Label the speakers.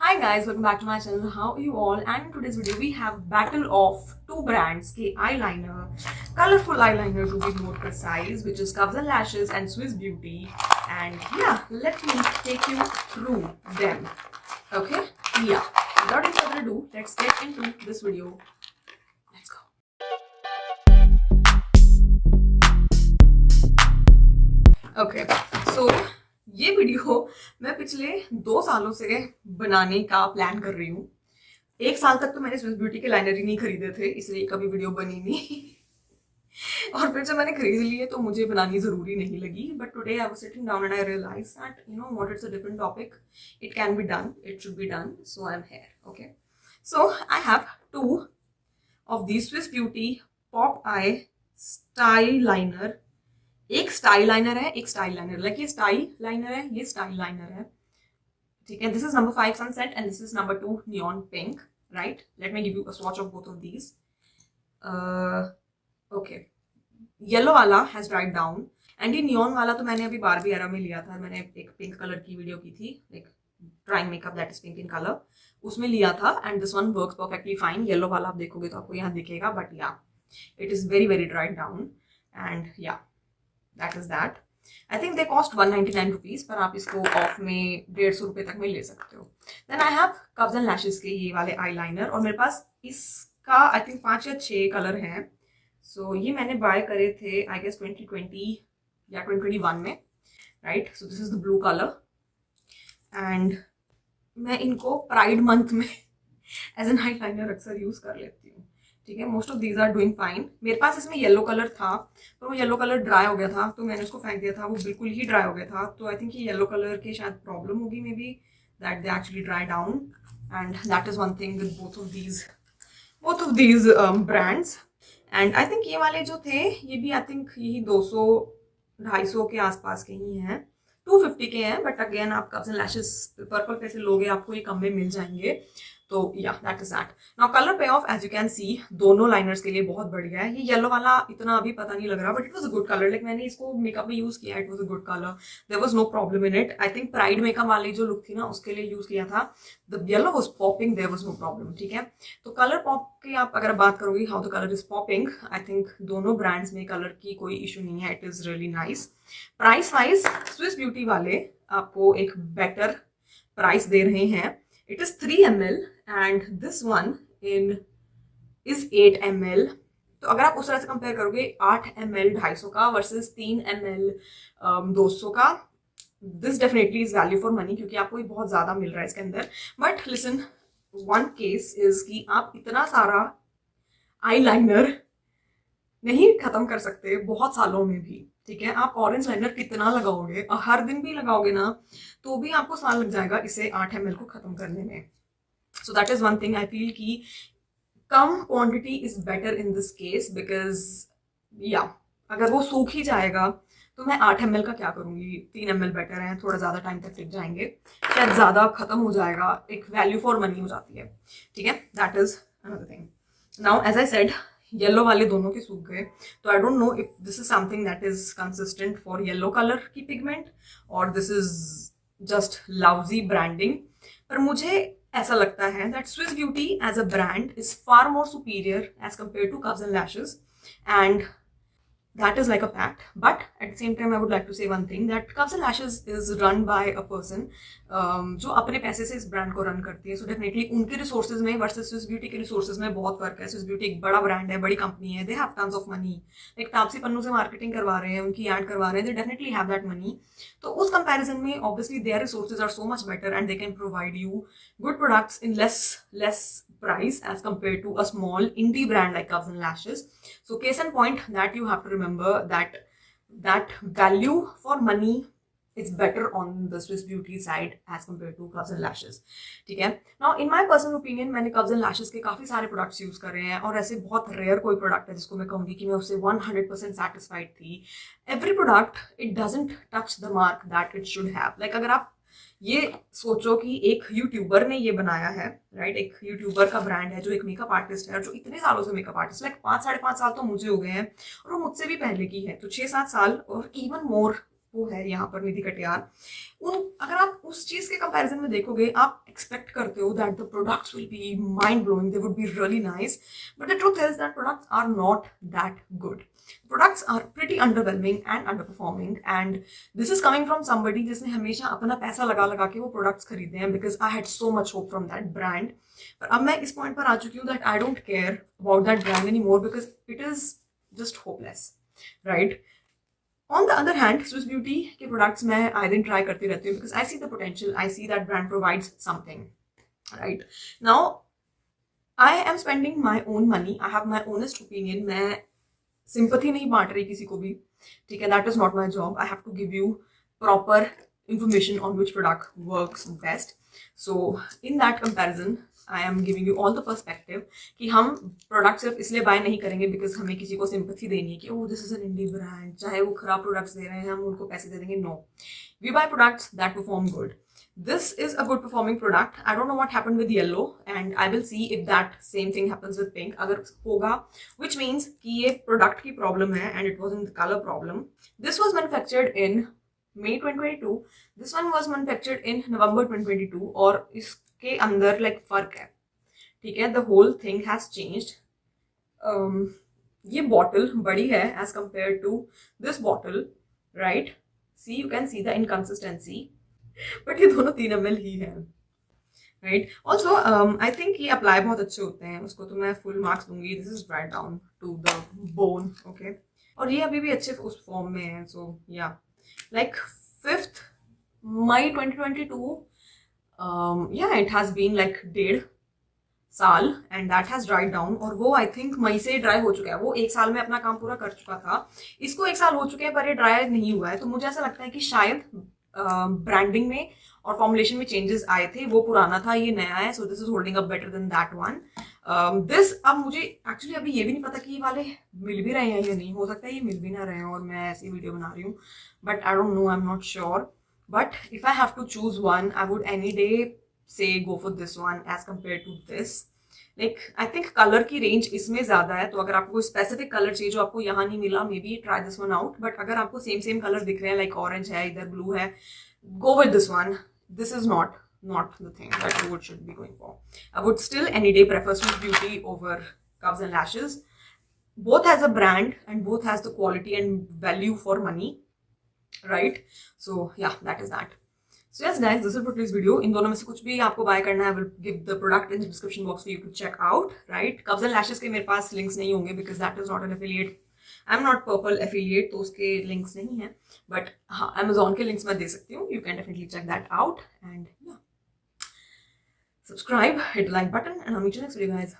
Speaker 1: Hi guys, welcome back to my channel. How are you all? And in today's video we have battle of two brands के eyeliner, colorful eyeliner to be more precise, which is Cubs and Lashes and Swiss Beauty. And yeah, let me take you through them. Okay? Yeah. Without any further ado, let's get into this video. Let's go. Okay. So ये video मैं पिछले 2 सालों से बनाने का plan कर रही हूँ। 1 साल तक तो मैंने स्विस ब्यूटी के लाइनर ही नहीं खरीदे थे, इसलिए कभी वीडियो बनी नहीं। और फिर जब मैंने खरीद लिए तो मुझे बनानी जरूरी नहीं लगी। But today I was sitting down and I realise that you know what, it's a different topic, it can be done, it should be done, so I am here. Okay, so I have 2 of the Swiss beauty pop eye style liner. एक style liner है, एक style liner, like ये style liner है, ये style liner है, ठीक है। This is number 5 sunset and this is number 2 neon pink, right. Let me give you a swatch of both of these. Okay, yellow वाला has dried down and ये neon वाला तो मैंने अभी बारबी एरा में लिया था। मैंने एक पिंक कलर की वीडियो की थी, like trying makeup that is pink in colour, उसमें लिया था and this one works perfectly fine. Yellow वाला आप देखोगे तो आपको यहाँ दिखेगा, बट या it is very very dried down and या that is that. I think they cost 199 rupees, पर आप इसको ऑफ में 150 रुपए तक में ले सकते हो। Then I have Cubs and Lashes के ये वाले eyeliner, और मेरे पास इसका I think 5 या 6 कलर हैं। So ये मैंने बाय करे थे I guess 2020 या 2021 में, right? So this is the blue color and मैं इनको प्राइड मंथ में एज एन eyeliner अक्सर यूज कर लेती हूँ, ठीक है। Most of these are doing fine. मेरे पास इसमें येलो कलर था, पर वो येलो कलर ड्राई हो गया था तो मैंने उसको फेंक दिया था, वो बिल्कुल ही ड्राई हो गया था। तो आई थिंक ये येलो कलर की शायद प्रॉब्लम होगी, may be that they actually dry down and that is one thing with both of these brands. And I think ये वाले जो थे ये भी आई थिंक यही 200-250 के आसपास के ही हैं, 250 के हैं। बट अगेन आप कब्स एंड लैशेस पर्पल पैसे लोगे, आपको ये कम में मिल जाएंगे। तो या that is that. Now colour payoff as you can see दोनों लाइनर्स के लिए बहुत बढ़िया है। ये येलो वाला इतना अभी पता नहीं लग रहा, but it was a good colour. Like मैंने इसको मेकअप में यूज किया, it was a good colour, there was no problem in it. I think pride makeup वाली जो लुक थी ना उसके लिए यूज किया था, the yellow was popping, there was no problem, ठीक है। तो कलर पॉप की आप अगर बात करोगे how the colour is popping, I think दोनों ब्रांड्स में कलर की कोई इशू नहीं है, it is really nice. Price wise Swiss beauty वाले आपको एक बेटर प्राइस दे रहे हैं। It is 3 ml and this one is 8 ml। तो अगर आप उस तरह से कंपेयर करोगे 8 ml 250 का वर्सेस 3 ml 200 का, this definitely is value for money, क्योंकि आपको ये बहुत ज्यादा मिल रहा है इसके अंदर। But listen, one case is कि आप इतना सारा आई लाइनर नहीं खत्म कर सकते बहुत सालों में भी, ठीक है। आप ऑरेंज लाइनर कितना लगाओगे, हर दिन भी लगाओगे ना तो भी आपको साल लग जाएगा इसे 8 ml को खत्म करने में। So that is one thing I feel कि कम quantity is better in this case, because या अगर वो सूख ही जाएगा तो मैं 8 ml का क्या करूंगी। 3 ml बेटर है, थोड़ा ज्यादा टाइम तक टिक जाएंगे, शायद ज्यादा खत्म हो जाएगा, एक वैल्यू फॉर मनी हो जाती है, ठीक है। That is another thing. Now as I said yellow वाले दोनों के सूख गए, तो I don't know if this is something that is consistent for yellow colour की पिगमेंट और this is just lousy branding. पर मुझे ऐसा लगता है that Swiss beauty as a brand is far more superior as compare to cubs and lashes, and that is like a fact. But at the same time I would like to say one thing, that Cubs and Lashes is run by a person जो अपने पैसे से इस brand को run करती है। So definitely उनके resources में वर्सेस स्विस ब्यूटी के रिसोर्सेज में बहुत फर्क है। स्विस ब्यूटी एक बड़ा ब्रांड है, बड़ी कंपनी है, they have tons of money, एक तापसी पन्नू से मार्केटिंग करवा रहे हैं, उनकी एड करवा रहे हैं, they definitely have that money. तो उस कंपैरिजन में obviously their resources are so much better and they can provide you good products in less price as compared to a small indie brand like Cubs and Lashes. So case in point, that you have to remember that value for money is better on the Swiss Beauty side as compared to Cubs and Lashes, ठीक है। Now in my personal opinion मैंने Cubs and Lashes के काफी सारे products use करे हैं, और ऐसे बहुत रेयर कोई प्रोडक्ट है जिसको मैं कहूंगी कि मैं उससे 100% सेटिस्फाइड थी। Every product it doesn't touch the mark that it should have. Like अगर आप ये सोचो कि एक यूट्यूबर ने ये बनाया है, राइट, एक यूट्यूबर का ब्रांड है जो एक मेकअप आर्टिस्ट है, जो इतने सालों से मेकअप आर्टिस्ट, लाइक 5-5.5 साल तो मुझे हो गए हैं और वो मुझसे भी पहले की है, तो 6-7 साल और इवन मोर वो है यहाँ पर निधि कटियार, अगर आप उस चीज के कंपैरिजन में देखोगे, आप एक्सपेक्ट करते हो that the products will be mind blowing, they would be really nice, but the truth is that products are not that good. Products are pretty underwhelming and underperforming, and this is coming from somebody जिसने हमेशा अपना पैसा लगा लगा के वो products खरीदे हैं, because I had so much hope from that brand. पर अब मैं इस point पर आ चुकी हूँ that I don't care about that brand anymore because it is just hopeless, right? On the other hand, Swiss Beauty के products मैं आए दिन try करती रहती हूँ because I see the potential, I see that brand provides something, right? Now, I am spending my own money, I have my honest opinion. मैं sympathy नहीं बांट रही किसी को भी, ठीक है, that is not my job. I have to give you proper information on which product works best. So in that comparison I am giving you all the perspective कि हम प्रोडक्ट सिर्फ इसलिए बाय नहीं करेंगे बिकॉज हमें किसी को sympathy देनी है कि oh this is an indie brand, चाहे वो खराब प्रोडक्ट्स दे रहे हैं हम उनको पैसे दे देंगे. No, we buy products that perform good. This is a good performing product. I don't know what happened with yellow, and I will see if that same thing happens with pink. अगर होगा, which means कि ये product की problem है and it wasn't the color problem. This was manufactured in May 2022. This one was manufactured in November 2022. और इसके अंदर like फर्क है, ठीक है. The whole thing has changed. ये bottle बड़ी है as compared to this bottle, right? See, you can see the inconsistency. But ये दोनों 3 ml ही है, राइट. ऑल्सो आई थिंक ये अप्लाई बहुत अच्छे होते हैं, उसको तो मैं फुल मार्क्स दूंगी. This is dried down to the bone, okay. और ये अभी भी अच्छे उस फॉर्म में है. सो या लाइक 5th May 2022, या इट हैज बीन लाइक 1.5 साल and that has dried down. और वो आई थिंक मई से ड्राई हो चुका है. वो 1 साल में अपना काम पूरा कर चुका था, इसको 1 साल हो चुके हैं पर ये ड्राई नहीं हुआ है. तो मुझे ऐसा लगता है कि शायद ब्रांडिंग में और फॉर्मुलेशन में चेंजेस आए थे, वो पुराना था, ये नया है. So this is holding up better than that one. This अब मुझे एक्चुअली अभी ये भी नहीं पता कि ये वाले मिल भी रहे हैं या नहीं. हो सकता है ये मिल भी ना रहे हैं और मैं ऐसी वीडियो बना रही हूँ, but I don't know, I am not sure. But if I have to choose one, I would any day say go for this one as compare to this. Like I think colour की range इसमें ज्यादा है, तो अगर आपको कोई specific colour चाहिए जो आपको यहाँ नहीं मिला, may be try this one out. But अगर आपको सेम कलर दिख रहे हैं, लाइक ऑरेंज है, इधर ब्लू है, go with this one. This is not the thing that you should be going for. I would still any day prefer Swiss Beauty over Curves and Lashes. Both has a brand and both has the quality and value for money, right? So yeah, that is that. So yes guys, this is for today's video. इन दोनों में से कुछ भी आपको bye करना है, I will give the product in the description box for you to check out, right? Curves and Lashes के मेरे पास links नहीं होंगे because that is not an affiliate. I'm not Purple affiliate, तो उसके लिंक्स नहीं है. बट हाँ, Amazon के लिंक्स मैं दे सकती हूँ. You can definitely check that out and yeah, subscribe, hit the like button, and I'll meet you next video guys.